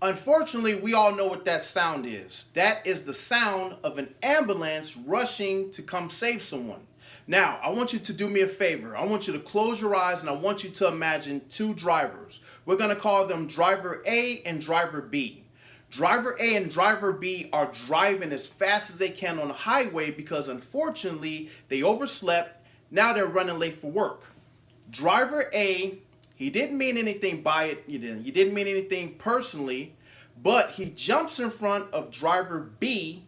Unfortunately, we all know what that sound is. That is the sound of an ambulance rushing to come save someone. Now, I want you to do me a favor. I want you to close your eyes and I want you to imagine two drivers. We're going to call them driver A and driver B. Driver A and driver B are driving as fast as they can on the highway because unfortunately they overslept. Now they're running late for work. Driver A, he didn't mean anything by it. He didn't mean anything personally, but he jumps in front of driver B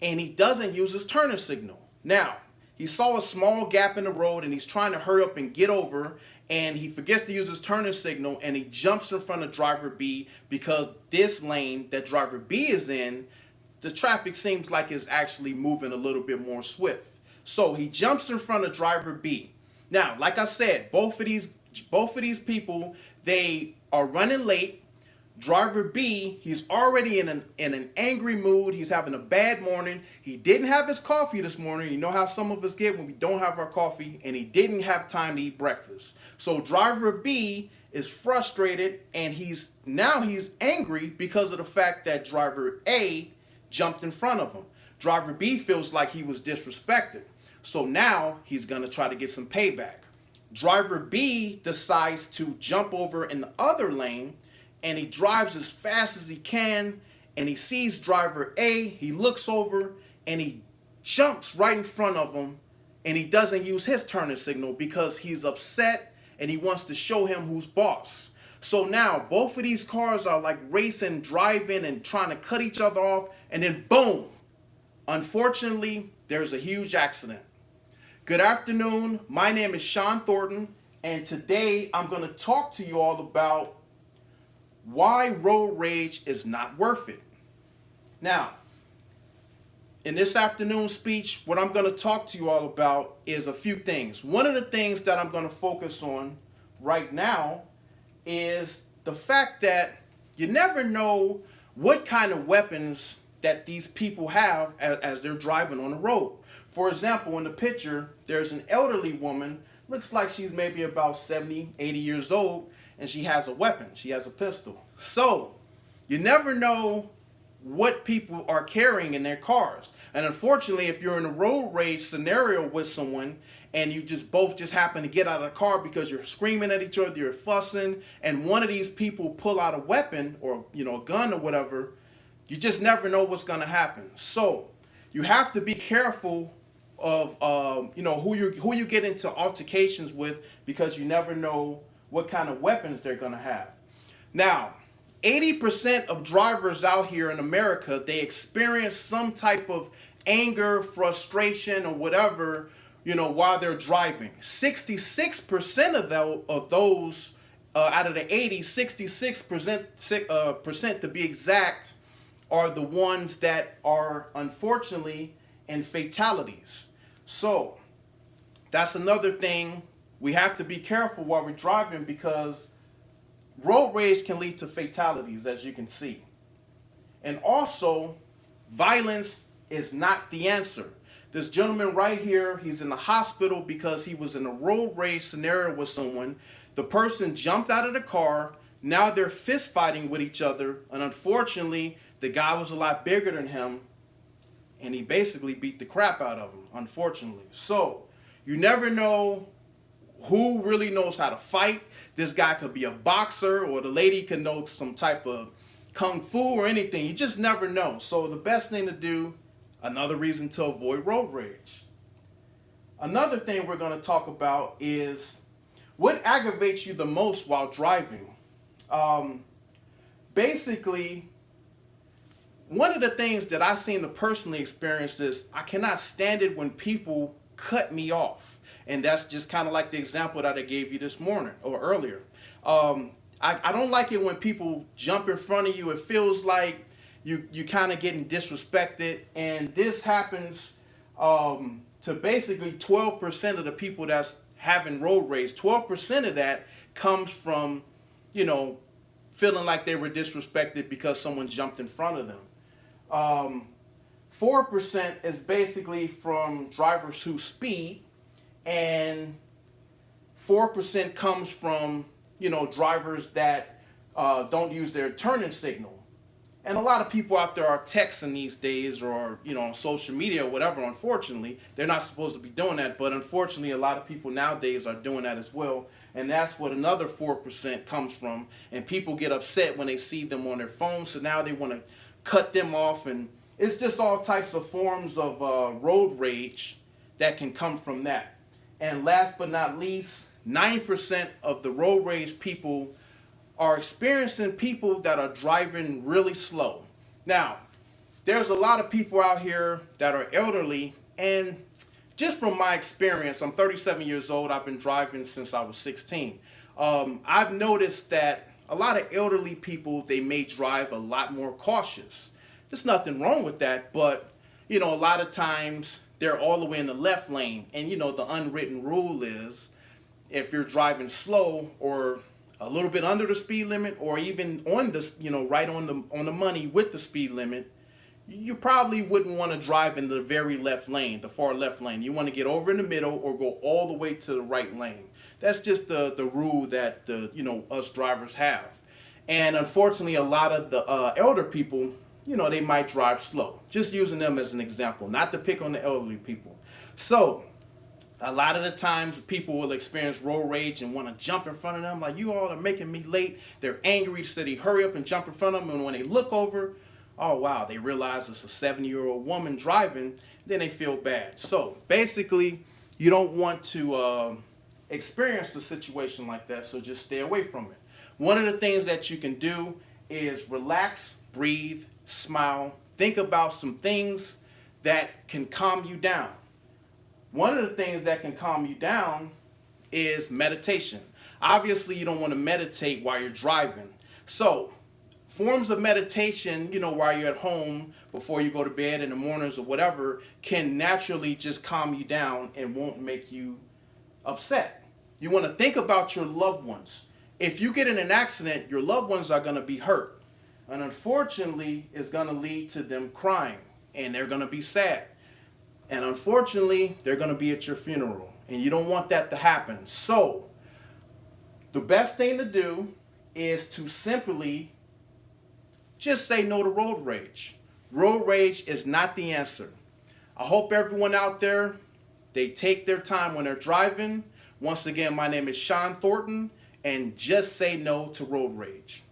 and he doesn't use his turning signal. Now, he saw a small gap in the road and he's trying to hurry up and get over, and he forgets to use his turning signal and he jumps in front of driver B because this lane that driver B is in, the traffic seems like it's actually moving a little bit more swift. So he jumps in front of driver B. Now, like I said, both of these people, they are running late. Driver B, he's already in an angry mood. He's having a bad morning. He didn't have his coffee this morning. You know how some of us get when we don't have our coffee, and he didn't have time to eat breakfast. So driver B is frustrated, and he's angry because of the fact that driver A jumped in front of him. Driver B feels like he was disrespected. So now he's going to try to get some payback. Driver B decides to jump over in the other lane, and he drives as fast as he can, and he sees driver A. He looks over and he jumps right in front of him, and he doesn't use his turning signal because he's upset and he wants to show him who's boss. So now both of these cars are like racing, driving, and trying to cut each other off, and then boom, unfortunately, there's a huge accident. Good afternoon, my name is Sean Thornton, and today I'm going to talk to you all about why road rage is not worth it. Now, in this afternoon speech, what I'm going to talk to you all about is a few things. One of the things that I'm going to focus on right now is the fact that you never know what kind of weapons that these people have as they're driving on the road. For example, in the picture, there's an elderly woman, looks like she's maybe about 70, 80 years old, and she has a weapon. She has a pistol. So you never know what people are carrying in their cars. And unfortunately, if you're in a road rage scenario with someone and you both happen to get out of the car because you're screaming at each other, you're fussing, and one of these people pull out a weapon or a gun or whatever, you just never know what's going to happen. So you have to be careful of who you get into altercations with, because you never know what kind of weapons they're going to have. Now, 80% of drivers out here in America, they experience some type of anger, frustration, or whatever, while they're driving. 66% of those out of the 80, 66% percent to be exact, are the ones that are unfortunately in fatalities. So that's another thing. We have to be careful while we're driving, because road rage can lead to fatalities, as you can see. And also, violence is not the answer. This gentleman right here, he's in the hospital because he was in a road rage scenario with someone. The person jumped out of the car. Now they're fist fighting with each other. And unfortunately, the guy was a lot bigger than him, and he basically beat the crap out of him, unfortunately. So you never know who really knows how to fight. This guy could be a boxer, or the lady could know some type of kung fu or anything. You just never know. So the best thing to do, another reason to avoid road rage. Another thing we're going to talk about is what aggravates you the most while driving. Basically, one of the things that I seem to personally experience is I cannot stand it when people cut me off. And that's just kind of like the example that I gave you this morning or earlier. I don't like it when people jump in front of you. It feels like you kind of getting disrespected. And this happens to basically 12% of the people that's having road rage. 12% of that comes from, feeling like they were disrespected because someone jumped in front of them. 4% is basically from drivers who speed, and 4% comes from drivers that don't use their turning signal. And a lot of people out there are texting these days, or on social media or whatever. Unfortunately, they're not supposed to be doing that, but unfortunately a lot of people nowadays are doing that as well. And that's what another 4% comes from. And people get upset when they see them on their phones, so now they want to cut them off. And it's just all types of forms of road rage that can come from that. And last but not least, 9% of the road rage people are experiencing people that are driving really slow. Now, there's a lot of people out here that are elderly, and just from my experience, I'm 37 years old. I've been driving since I was 16. I've noticed that a lot of elderly people, they may drive a lot more cautious. There's nothing wrong with that, but a lot of times they're all the way in the left lane, and the unwritten rule is if you're driving slow or a little bit under the speed limit, or even on this, right on the money with the speed limit, you probably wouldn't want to drive in the very left lane, the far left lane. You want to get over in the middle or go all the way to the right lane. That's just the rule that us drivers have. And unfortunately, a lot of the elder people, they might drive slow. Just using them as an example, not to pick on the elderly people. So a lot of the times people will experience road rage and want to jump in front of them, like, you all are making me late. They're angry, so they hurry up and jump in front of them. And when they look over, oh wow, they realize it's a 70-year-old woman driving, then they feel bad. So basically, you don't want to experience the situation like that, so just stay away from it. One of the things that you can do is relax, breathe, smile, think about some things that can calm you down. One of the things that can calm you down is meditation. Obviously, you don't want to meditate while you're driving. So, forms of meditation, while you're at home, before you go to bed in the mornings or whatever, can naturally just calm you down and won't make you upset. You want to think about your loved ones. If you get in an accident, your loved ones are going to be hurt. And unfortunately, it's going to lead to them crying, and they're going to be sad. And unfortunately, they're going to be at your funeral, and you don't want that to happen. So, the best thing to do is to simply just say no to road rage. Road rage is not the answer. I hope everyone out there, they take their time when they're driving. Once again, my name is Sean Thornton, and just say no to road rage.